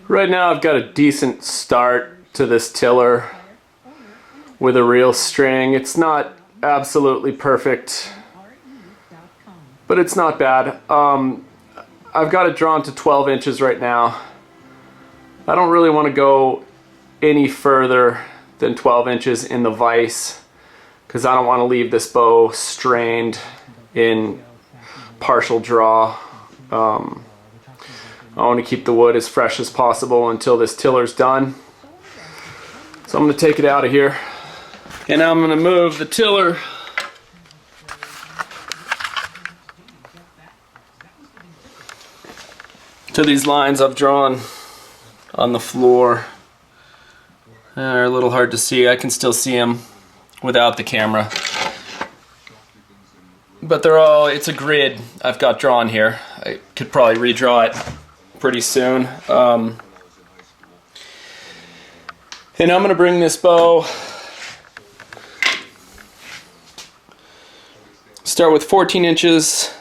Right now I've got a decent start to this tiller with a reel string. It's not absolutely perfect, but it's not bad. I've got it drawn to 12 inches right now. I don't really want to go any further than 12 inches in the vise because I don't want to leave this bow strained in partial draw. I want to keep the wood as fresh as possible until this tiller's done. So I'm going to take it out of here. And I'm going to move the tiller to these lines I've drawn on the floor. They're a little hard to see. I can still see them without the camera. But they're all, it's a grid I've got drawn here. I could probably redraw it pretty soon. And I'm going to bring this bow, start with 14 inches.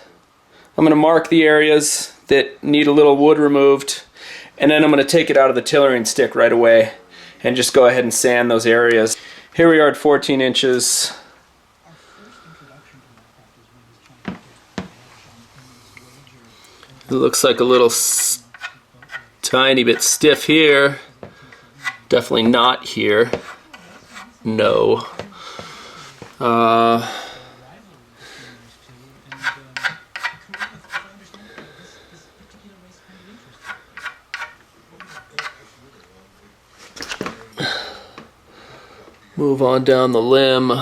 I'm going to mark the areas that need a little wood removed, and then I'm going to take it out of the tillering stick right away and just go ahead and sand those areas. Here we are at 14 inches. It looks like a little tiny bit stiff here. Definitely not here. No. Move on down the limb.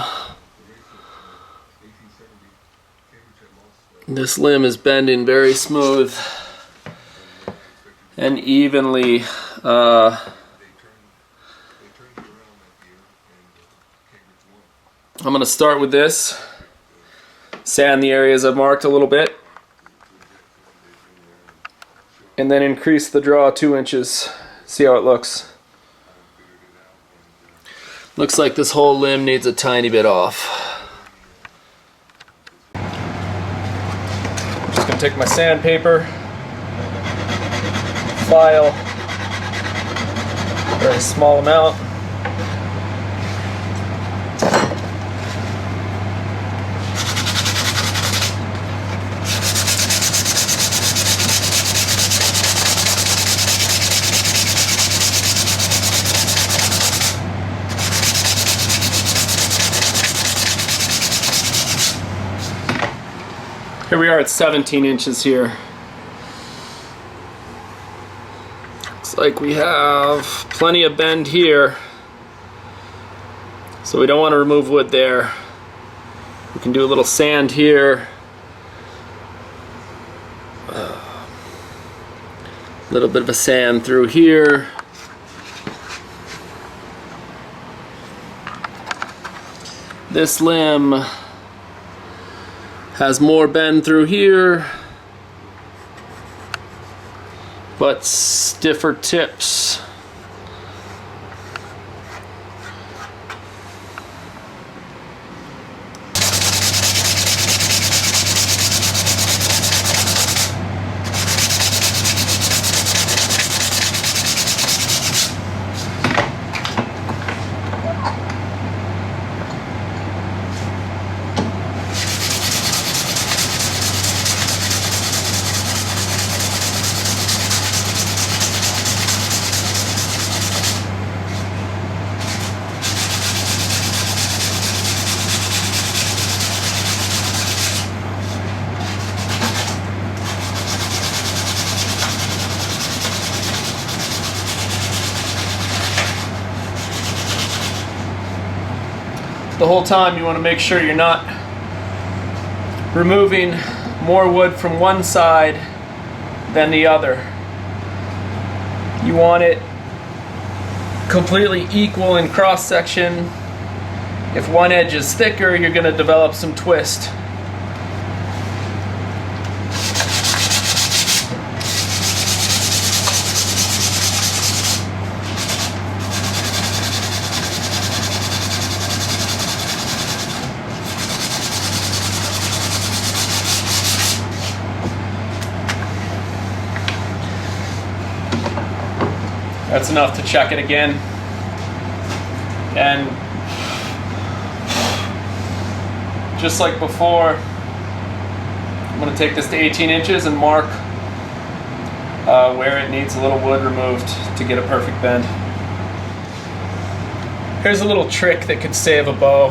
This limb is bending very smooth and evenly. I'm going to start with this, sand the areas I've marked a little bit, and then increase the draw 2 inches. See how it looks. Looks like this whole limb needs a tiny bit off. I'm just going to take my sandpaper, file, very small amount. Here we are at 17 inches here. Looks like we have plenty of bend here. So we don't want to remove wood there. We can do a little sand here. A little bit of a sand through here. This limb has more bend through here, but stiffer tips. The whole time you want to make sure you're not removing more wood from one side than the other. You want it completely equal in cross section. If one edge is thicker, you're going to develop some twist. That's enough to check it again. And just like before, I'm going to take this to 18 inches and mark where it needs a little wood removed to get a perfect bend. Here's a little trick that could save a bow.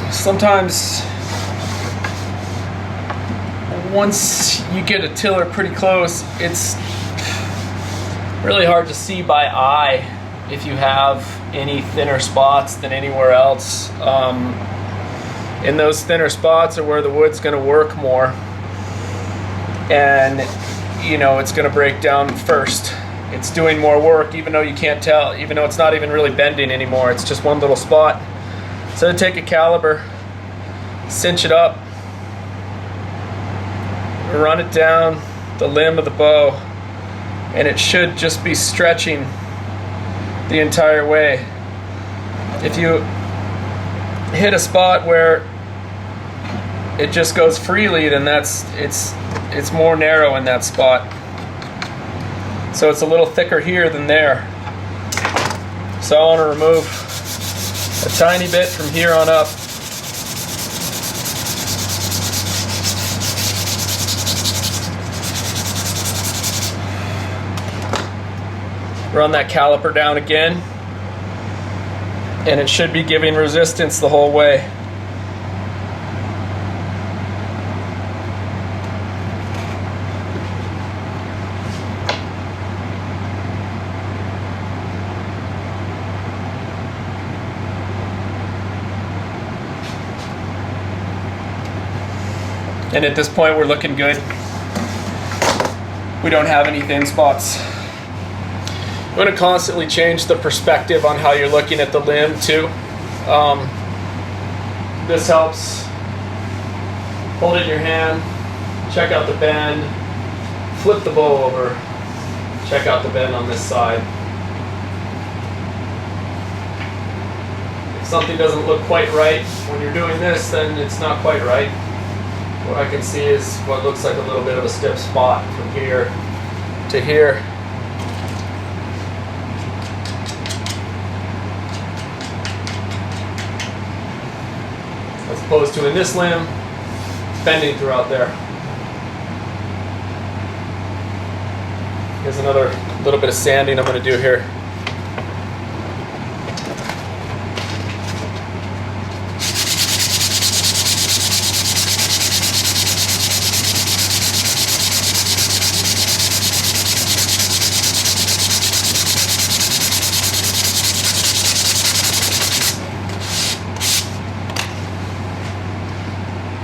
Sometimes once you get a tiller pretty close, it's really hard to see by eye if you have any thinner spots than anywhere else. And those thinner spots are where the wood's going to work more, and you know it's going to break down first. It's doing more work even though you can't tell, even though it's not even really bending anymore. It's just one little spot. So take a caliper, cinch it up, run it down the limb of the bow, and it should just be stretching the entire way. If you hit a spot where it just goes freely, then it's more narrow in that spot. So it's a little thicker here than there. So I want to remove a tiny bit from here on up. Run that caliper down again, and it should be giving resistance the whole way. And at this point, we're looking good. We don't have any thin spots. I'm going to constantly change the perspective on how you're looking at the limb too. This helps. Hold it in your hand, check out the bend, flip the bow over, check out the bend on this side. If something doesn't look quite right when you're doing this, then it's not quite right. What I can see is what looks like a little bit of a stiff spot from here to here. As opposed to in this limb, bending throughout there. Here's another little bit of sanding I'm going to do here.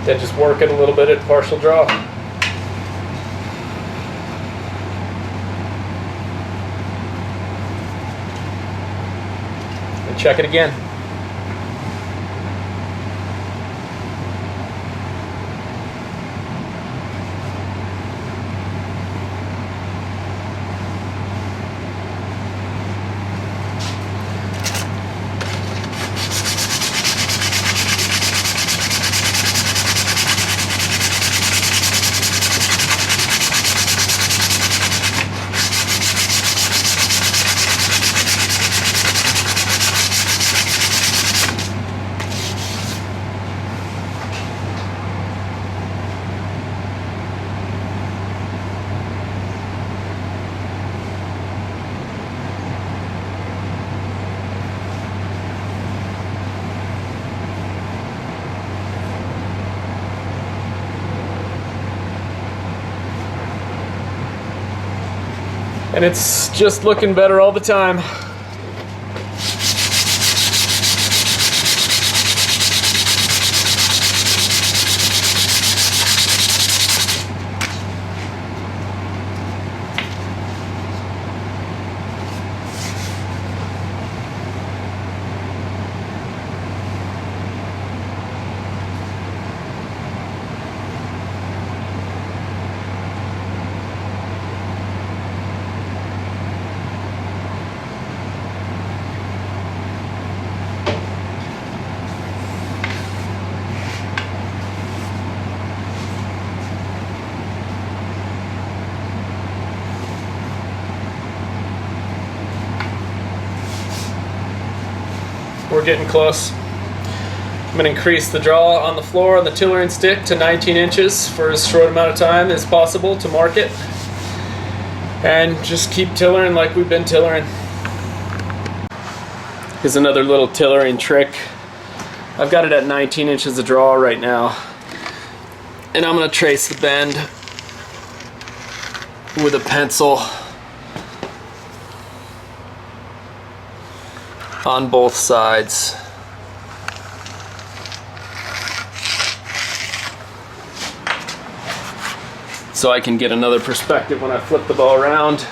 Then just work it a little bit at partial draw. And check it again. And it's just looking better all the time. we're getting close. I'm going to increase the draw on the floor on the tillering stick to 19 inches for as short amount of time as possible to mark it. And just keep tillering like we've been tillering. Here's another little tillering trick. I've got it at 19 inches of draw right now. And I'm going to trace the bend with a pencil on both sides. So I can get another perspective when I flip the bow around.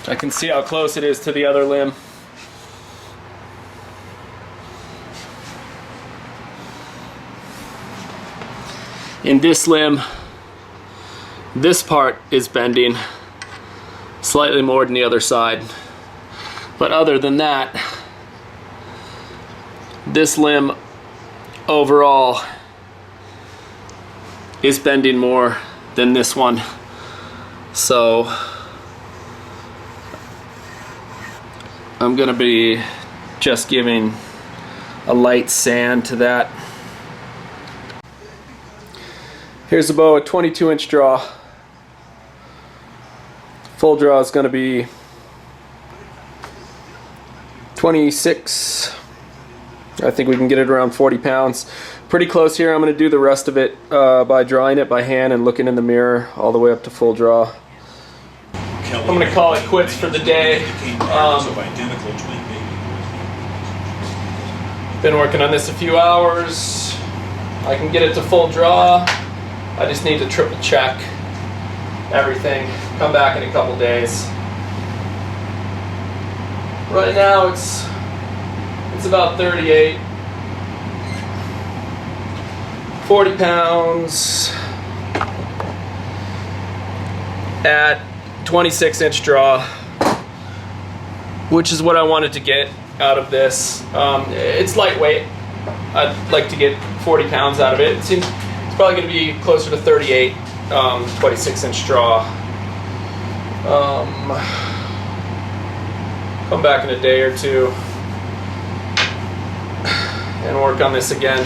I can see how close it is to the other limb. In this limb, this part is bending slightly more than the other side. But other than that, this limb overall is bending more than this one. So I'm gonna be just giving a light sand to that. Here's the bow at 22-inch draw. Full draw is gonna be 26. I think we can get it around 40 pounds. Pretty close here. I'm going to do the rest of it by drawing it by hand and looking in the mirror all the way up to full draw. I'm going to call it quits for the day. Been working on this a few hours. I can get it to full draw. I just need to triple check everything. Come back in a couple days. Right now it's about 38, 40 pounds at 26-inch draw, which is what I wanted to get out of this. It's lightweight. I'd like to get 40 pounds out of it. It seems it's probably going to be closer to 38, 26-inch draw. Come back in a day or two and work on this again.